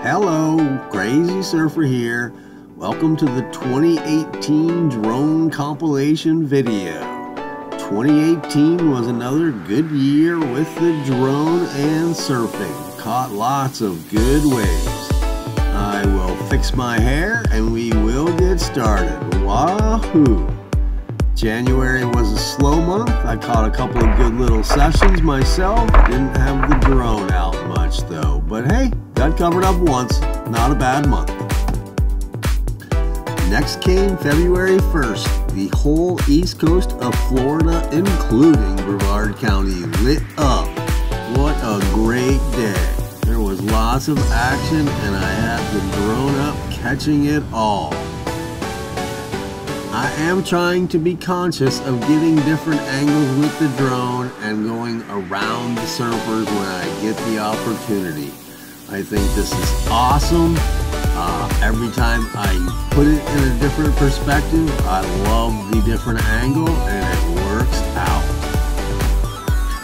Hello, Crazy Surfer here. Welcome to the 2018 drone compilation video. 2018 was another good year with the drone and surfing. Caught lots of good waves. I will fix my hair and we will get started. Wahoo! January was a slow month. I caught a couple of good little sessions myself. Didn't have the drone out much though. But hey, got covered up once. Not a bad month. Next came February 1st. The whole east coast of Florida, including Brevard County, lit up. What a great day. There was lots of action and I had the drone up catching it all. I am trying to be conscious of getting different angles with the drone and going around the surfers when I get the opportunity. I think this is awesome. Every time I put it in a different perspective, I love the different angle and it works out.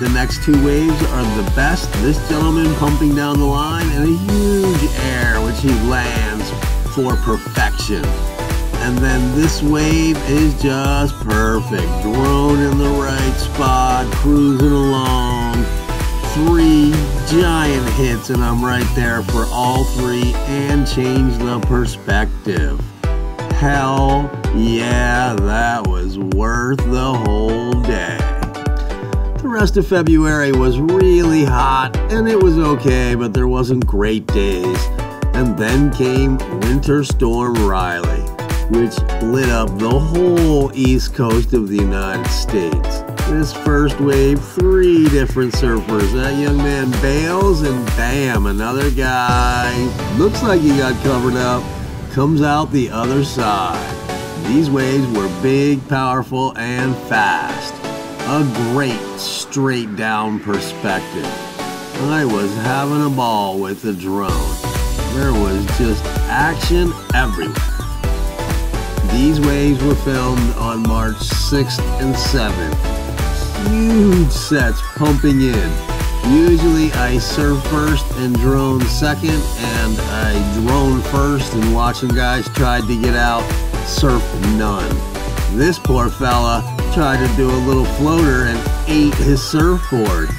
The next two waves are the best. This gentleman pumping down the line and a huge air which he lands for perfection. And then this wave is just perfect. Drone in the right spot, cruising along. 3 giant hits and I'm right there for all 3 and change the perspective. Hell yeah, that was worth the whole day. The rest of February was really hot and it was okay, but there wasn't great days. And then came Winter Storm Riley, which lit up the whole east coast of the United States. This first wave, 3 different surfers. That young man bails and bam, another guy, looks like he got covered up, comes out the other side. These waves were big, powerful, and fast. A great straight down perspective. I was having a ball with the drone. There was just action everywhere. These waves were filmed on March 6th and 7th. Huge sets pumping in. Usually I surf first and drone second, and I drone first and watching guys tried to get out, surf none. This poor fella tried to do a little floater and ate his surfboard.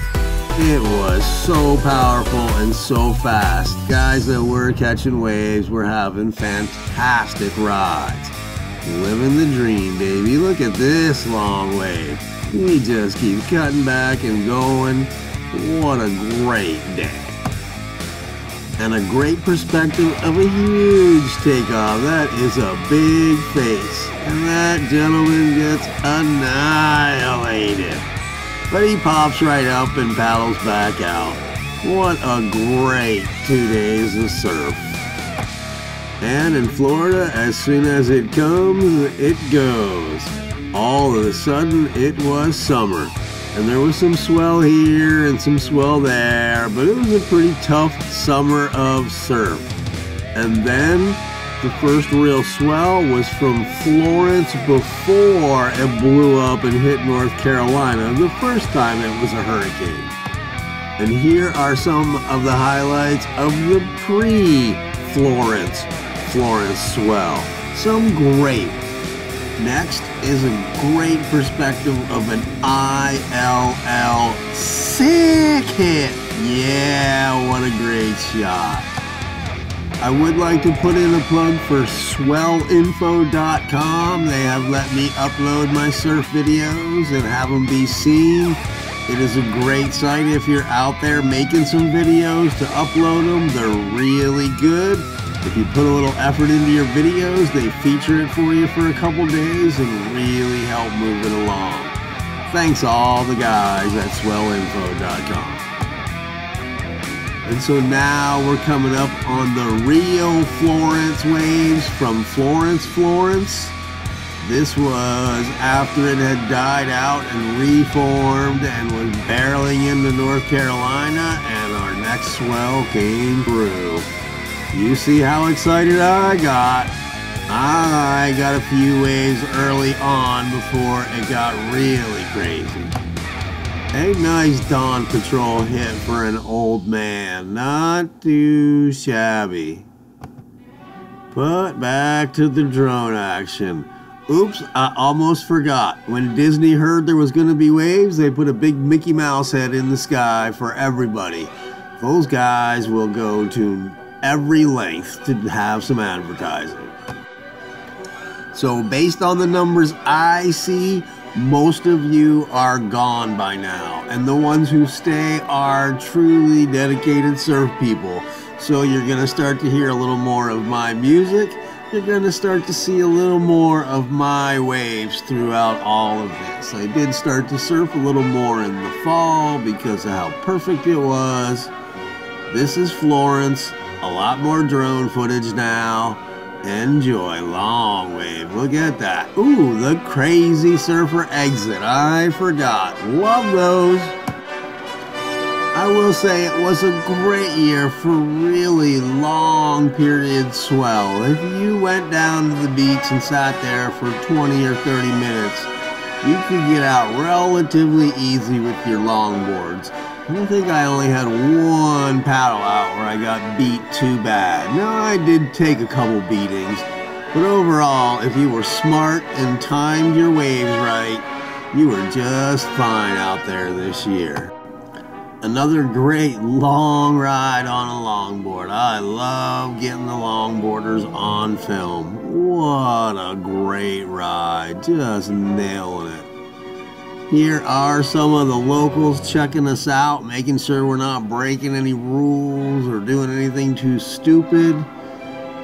It was so powerful and so fast. Guys that were catching waves were having fantastic rides. Living the dream, baby. Look at this long wave. He just keeps cutting back and going. What a great day. And a great perspective of a huge takeoff. That is a big face. And that gentleman gets annihilated. But he pops right up and paddles back out. What a great 2 days of surf. And in Florida, as soon as it comes, it goes. All of a sudden, it was summer. And there was some swell here and some swell there, but it was a pretty tough summer of surf. And then, the first real swell was from Florence before it blew up and hit North Carolina the first time it was a hurricane. And here are some of the highlights of the pre-Florence swell. Some great. Next is a great perspective of an ILL sick hit. Yeah, what a great shot. I would like to put in a plug for swellinfo.com. They have let me upload my surf videos and have them be seen. It is a great site if you're out there making some videos to upload them. They're really good. If you put a little effort into your videos, they feature it for you for a couple days and really help move it along. Thanks all the guys at swellinfo.com. And so now we're coming up on the Rio Florence waves from Florence. This was after it had died out and reformed and was barreling into North Carolina, and our next swell came through. You see how excited I got. I got a few waves early on before it got really crazy. A nice Dawn Patrol hit for an old man. Not too shabby. But back to the drone action. Oops, I almost forgot. When Disney heard there was going to be waves, they put a big Mickey Mouse head in the sky for everybody. Those guys will go to every length to have some advertising. So based on the numbers I see, most of you are gone by now. And the ones who stay are truly dedicated surf people. So you're going to start to hear a little more of my music. You're going to start to see a little more of my waves throughout all of this. I did start to surf a little more in the fall because of how perfect it was. This is Florence. A lot more drone footage now. Enjoy. Long wave. Look at that. Ooh, the crazy surfer exit. I forgot. Love those. I will say it was a great year for really long period swell. If you went down to the beach and sat there for 20 or 30 minutes, you could get out relatively easy with your longboards. I don't think I only had one paddle out where I got beat too bad. No, I did take a couple beatings, but overall, if you were smart and timed your waves right, you were just fine out there this year. Another great long ride on a longboard. I love getting the longboarders on film. What a great ride, just nailing it. Here are some of the locals checking us out, making sure we're not breaking any rules or doing anything too stupid.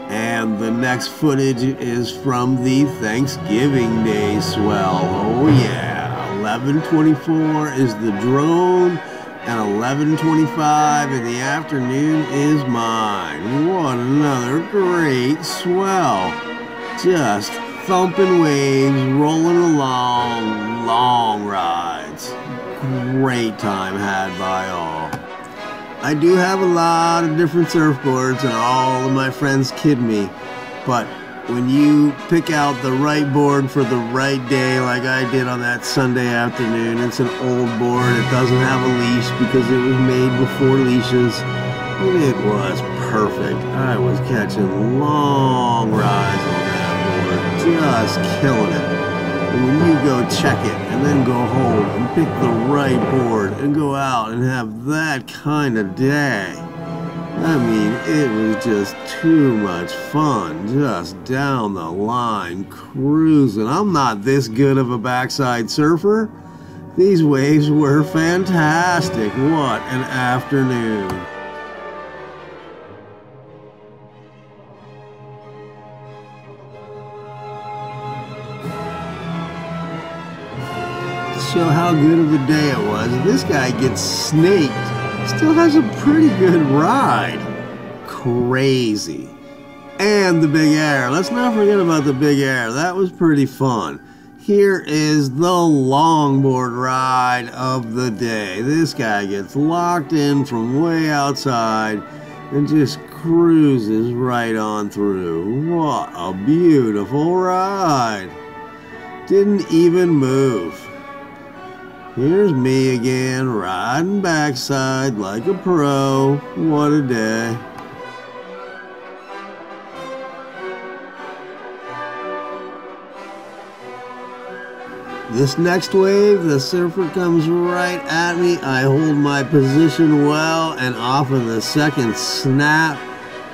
And the next footage is from the Thanksgiving Day swell. Oh yeah, 11:24 is the drone, and 11:25 in the afternoon is mine. What another great swell. Just thumping waves, rolling along, long rides. Great time had by all. I do have a lot of different surfboards and all of my friends kid me, but when you pick out the right board for the right day like I did on that Sunday afternoon, it's an old board, it doesn't have a leash because it was made before leashes, and it was perfect. I was catching long rides on that board, just killing it. And when you go check it and then go home and pick the right board and go out and have that kind of day, I mean, it was just too much fun, just down the line, cruising. I'm not this good of a backside surfer. These waves were fantastic. What an afternoon. To show how good of a day it was, this guy gets snaked. Still has a pretty good ride. Crazy. And the big air. Let's not forget about the big air. That was pretty fun. Here is the longboard ride of the day. This guy gets locked in from way outside and just cruises right on through. What a beautiful ride. Didn't even move. Here's me again, riding backside like a pro. What a day. This next wave, the surfer comes right at me. I hold my position well, and off of the second snap,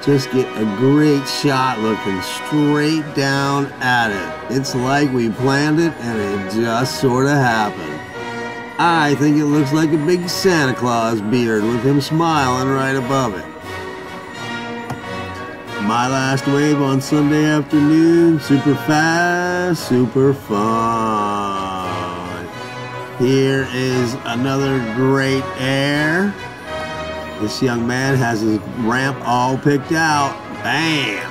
just get a great shot looking straight down at it. It's like we planned it, and it just sort of happened. I think it looks like a big Santa Claus beard with him smiling right above it. My last wave on Sunday afternoon, super fast, super fun. Here is another great air. This young man has his ramp all picked out. Bam!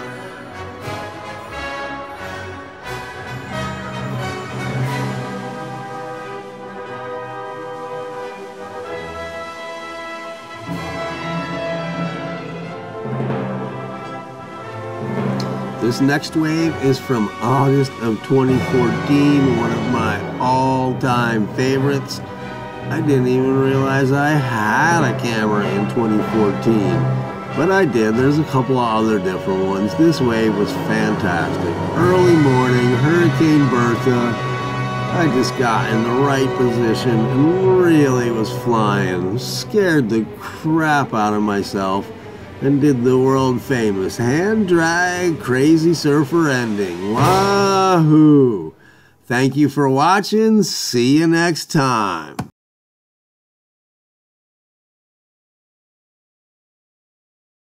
This next wave is from August of 2014, one of my all-time favorites. I didn't even realize I had a camera in 2014. But I did. There's a couple of other different ones. This wave was fantastic. Early morning, Hurricane Bertha. I just got in the right position and really was flying. Scared the crap out of myself and did the world famous hand drag crazy surfer ending. Wahoo! Thank you for watching. See you next time.